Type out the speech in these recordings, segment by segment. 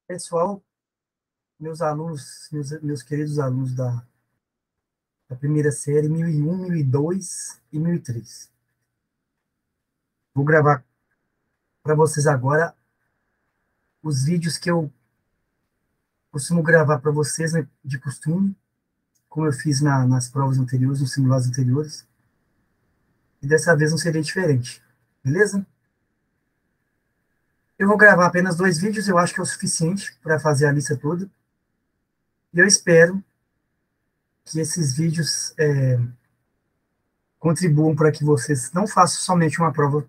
Pessoal, meus alunos, meus queridos alunos da primeira série, 1001, 1002 e 1003. Vou gravar para vocês agora os vídeos que eu costumo gravar para vocês, né, de costume, como eu fiz nas provas anteriores, nos simulados anteriores. E dessa vez não seria diferente, beleza? Eu vou gravar apenas 2 vídeos, eu acho que é o suficiente para fazer a lista toda. E eu espero que esses vídeos contribuam para que vocês não façam somente uma prova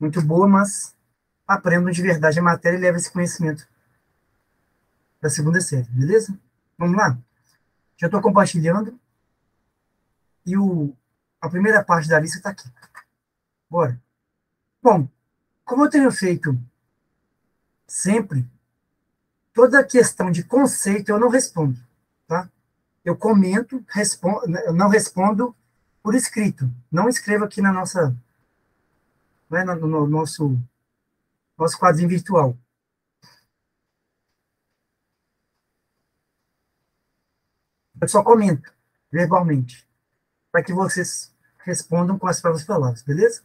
muito boa, mas aprendam de verdade a matéria e levem esse conhecimento da segunda série, beleza? Vamos lá? Já estou compartilhando e a primeira parte da lista está aqui. Bora. Bom, como eu tenho feito sempre, toda questão de conceito eu não respondo, tá? Eu comento, eu não respondo por escrito. Não escrevo aqui na nossa, né, no nosso quadrinho virtual. Eu só comento verbalmente, para que vocês respondam com as próprias palavras, beleza?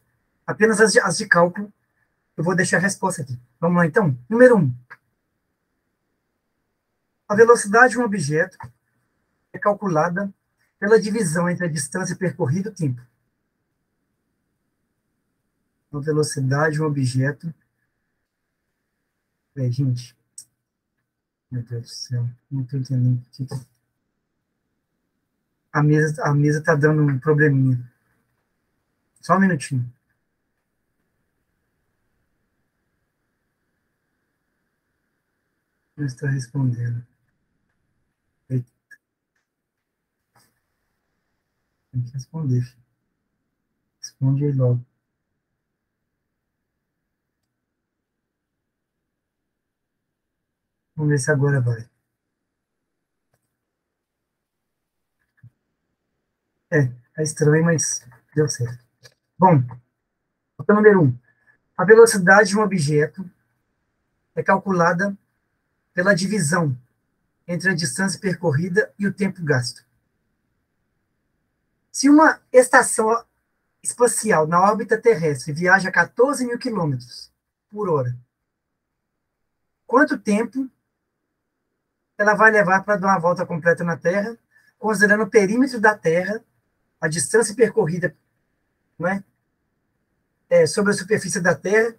Apenas as de cálculo, eu vou deixar a resposta aqui. Vamos lá, então? Número 1. A velocidade de um objeto é calculada pela divisão entre a distância percorrida e o tempo. A velocidade de um objeto... gente... Meu Deus do céu, não estou entendendo. A mesa está dando um probleminha. Só um minutinho. Não está respondendo. Eita. Tem que responder, filho. Responde aí logo. Vamos ver se agora vai. É estranho, mas deu certo. Bom, então, número 1. A velocidade de um objeto é calculada pela divisão entre a distância percorrida e o tempo gasto. Se uma estação espacial na órbita terrestre viaja a 14 mil quilômetros por hora, quanto tempo ela vai levar para dar uma volta completa na Terra, considerando o perímetro da Terra, a distância percorrida, não é? Sobre a superfície da Terra,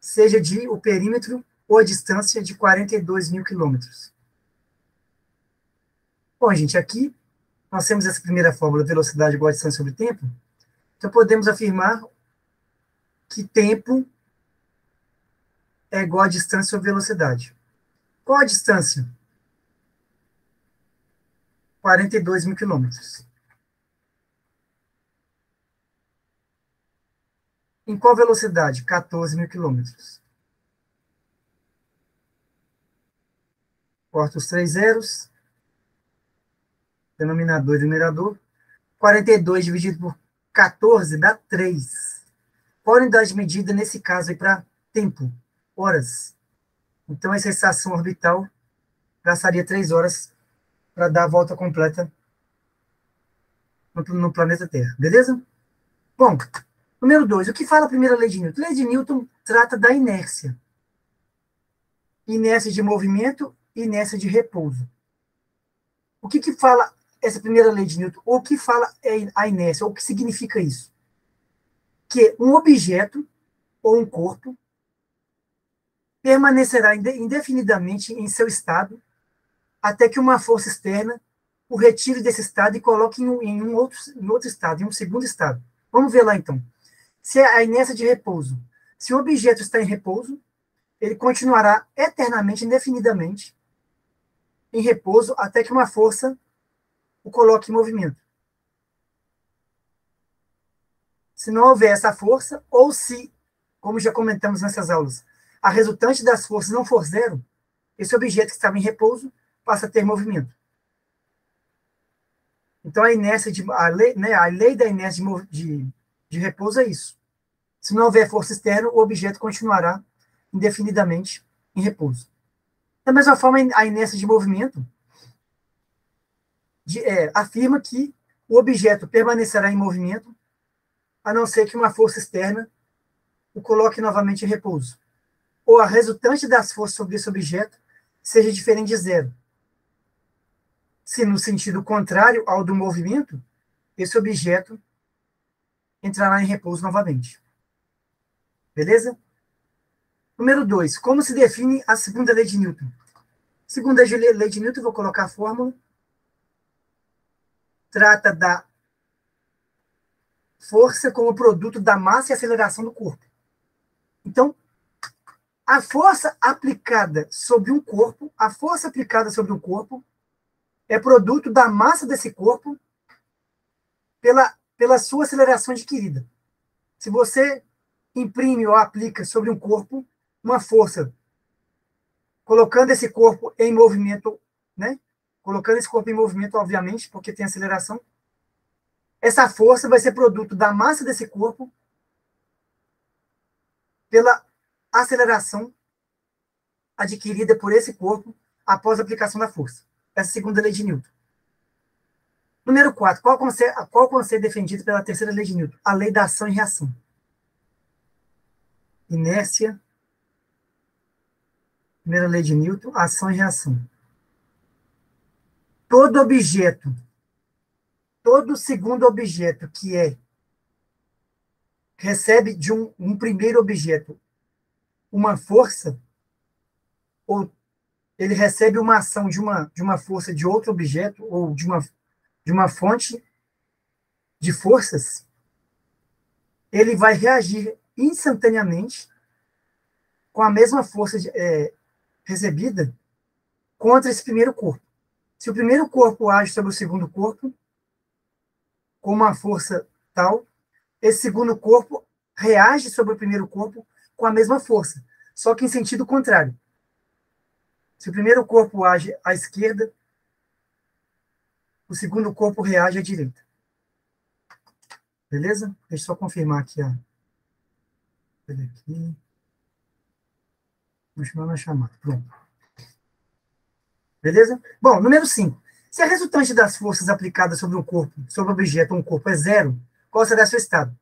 seja de o perímetro ou a distância de 42 mil quilômetros. Bom, gente, aqui nós temos essa primeira fórmula, velocidade igual a distância sobre tempo, então podemos afirmar que tempo é igual a distância sobre velocidade. Qual a distância? 42 mil quilômetros. Em qual velocidade? 14 mil quilômetros. Corta os 3 zeros. Denominador e numerador. 42 dividido por 14 dá 3. Qual a unidade de medida, nesse caso, para tempo? Horas. Então, essa estação orbital gastaria 3 horas para dar a volta completa no planeta Terra. Beleza? Bom, número 2. O que fala a primeira lei de Newton? A lei de Newton trata da inércia. Inércia de movimento e inércia de repouso. O que fala essa primeira lei de Newton? O que fala a inércia? O que significa isso? Que um objeto ou um corpo permanecerá indefinidamente em seu estado até que uma força externa o retire desse estado e coloque em outro estado, em um segundo estado. Vamos ver lá, então. Se a inércia de repouso. Se o objeto está em repouso, ele continuará eternamente, indefinidamente, em repouso, até que uma força o coloque em movimento. Se não houver essa força, ou se, como já comentamos nessas aulas, a resultante das forças não for zero, esse objeto que estava em repouso passa a ter movimento. Então, a lei da inércia de repouso é isso. Se não houver força externa, o objeto continuará indefinidamente em repouso. Da mesma forma, a inércia de movimento afirma que o objeto permanecerá em movimento, a não ser que uma força externa o coloque novamente em repouso, ou a resultante das forças sobre esse objeto seja diferente de zero. Se no sentido contrário ao do movimento, esse objeto entrará em repouso novamente. Beleza? Número 2. Como se define a segunda lei de Newton? Segunda lei de Newton, vou colocar a fórmula. Trata da força como produto da massa e aceleração do corpo. Então, a força aplicada sobre um corpo, é produto da massa desse corpo pela sua aceleração adquirida. Se você imprime ou aplica sobre um corpo uma força, colocando esse corpo em movimento, né? Colocando esse corpo em movimento, obviamente, porque tem aceleração, essa força vai ser produto da massa desse corpo pela aceleração adquirida por esse corpo após a aplicação da força. Essa é a segunda lei de Newton. Número 4. Qual conceito defendido pela terceira lei de Newton? A lei da ação e reação. Inércia. Primeira lei de Newton, ação e reação. Todo segundo objeto que recebe de um primeiro objeto uma força, ou ele recebe uma ação de uma força de outro objeto, ou de uma fonte de forças, ele vai reagir instantaneamente com a mesma força recebida contra esse primeiro corpo. Se o primeiro corpo age sobre o segundo corpo com uma força tal, esse segundo corpo reage sobre o primeiro corpo com a mesma força, só que em sentido contrário. Se o primeiro corpo age à esquerda, o segundo corpo reage à direita. Beleza? Deixa eu só confirmar aqui. Aqui. Continuar na chamada. Pronto. Beleza? Bom, número 5. Se a resultante das forças aplicadas sobre um corpo, sobre o objeto ou um corpo é zero, qual será seu estado?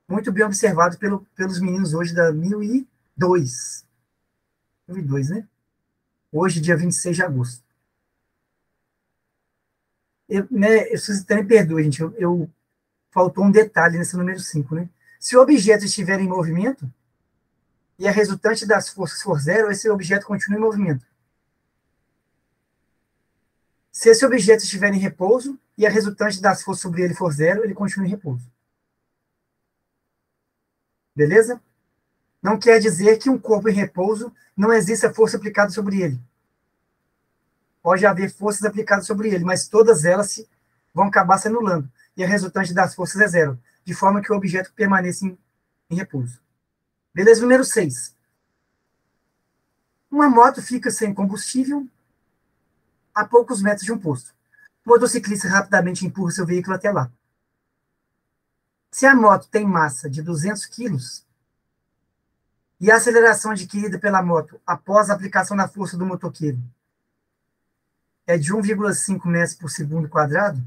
Muito bem observado pelos meninos hoje da 1002. 1002, né? Hoje, dia 26 de agosto. Vocês até me perdoem, gente. Faltou um detalhe nesse número 5, né? Se o objeto estiver em movimento e a resultante das forças for zero, esse objeto continua em movimento. Se esse objeto estiver em repouso e a resultante das forças sobre ele for zero, ele continua em repouso. Beleza? Não quer dizer que um corpo em repouso não exista força aplicada sobre ele. Pode haver forças aplicadas sobre ele, mas todas elas vão acabar se anulando. E a resultante das forças é zero, de forma que o objeto permaneça em repouso. Beleza? Número 6. Uma moto fica sem combustível a poucos metros de um posto. O motociclista rapidamente empurra seu veículo até lá. Se a moto tem massa de 200 quilos e a aceleração adquirida pela moto após a aplicação da força do motoqueiro é de 1,5 metros por segundo quadrado,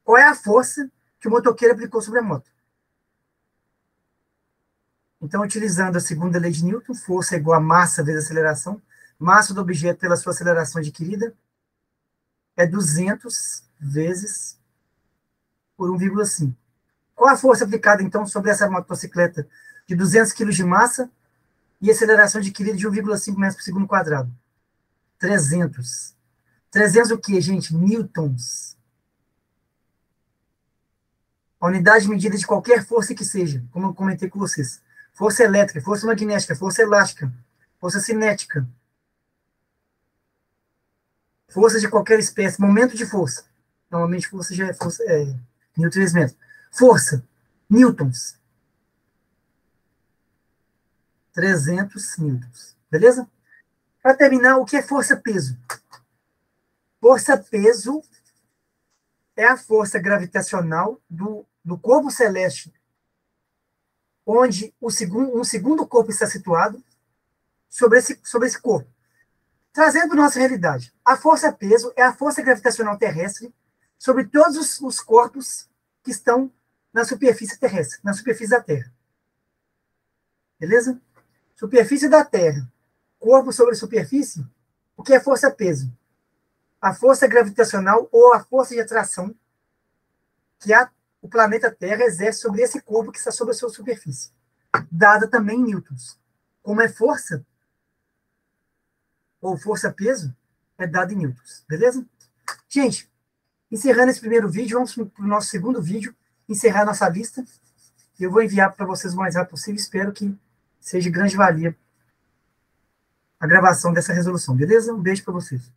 qual é a força que o motoqueiro aplicou sobre a moto? Então, utilizando a segunda lei de Newton, força é igual a massa vezes aceleração, massa do objeto pela sua aceleração adquirida é 200 vezes por 1,5. Qual a força aplicada, então, sobre essa motocicleta de 200 kg de massa e aceleração adquirida de 1,5 metros por segundo quadrado? 300. 300 o quê, gente? Newtons. A unidade medida de qualquer força que seja, como eu comentei com vocês. Força elétrica, força magnética, força elástica, força cinética. Força de qualquer espécie, momento de força. Normalmente força já é força, Newton mesmo. Força, newtons. 300 newtons. Beleza? Para terminar, o que é força-peso? Força-peso é a força gravitacional do corpo celeste, onde um segundo corpo está situado, sobre esse corpo. Trazendo para a nossa realidade, a força-peso é a força gravitacional terrestre sobre todos os corpos que estão na superfície terrestre, na superfície da Terra. Beleza? Superfície da Terra, corpo sobre superfície, o que é força-peso? A força gravitacional ou a força de atração que o planeta Terra exerce sobre esse corpo que está sobre a sua superfície, dada também em newtons. Como é força, ou força-peso, é dada em newtons. Beleza? Gente, encerrando esse primeiro vídeo, vamos para o nosso segundo vídeo, encerrar nossa lista. Eu vou enviar para vocês o mais rápido possível. Espero que seja de grande valia a gravação dessa resolução. Beleza? Um beijo para vocês.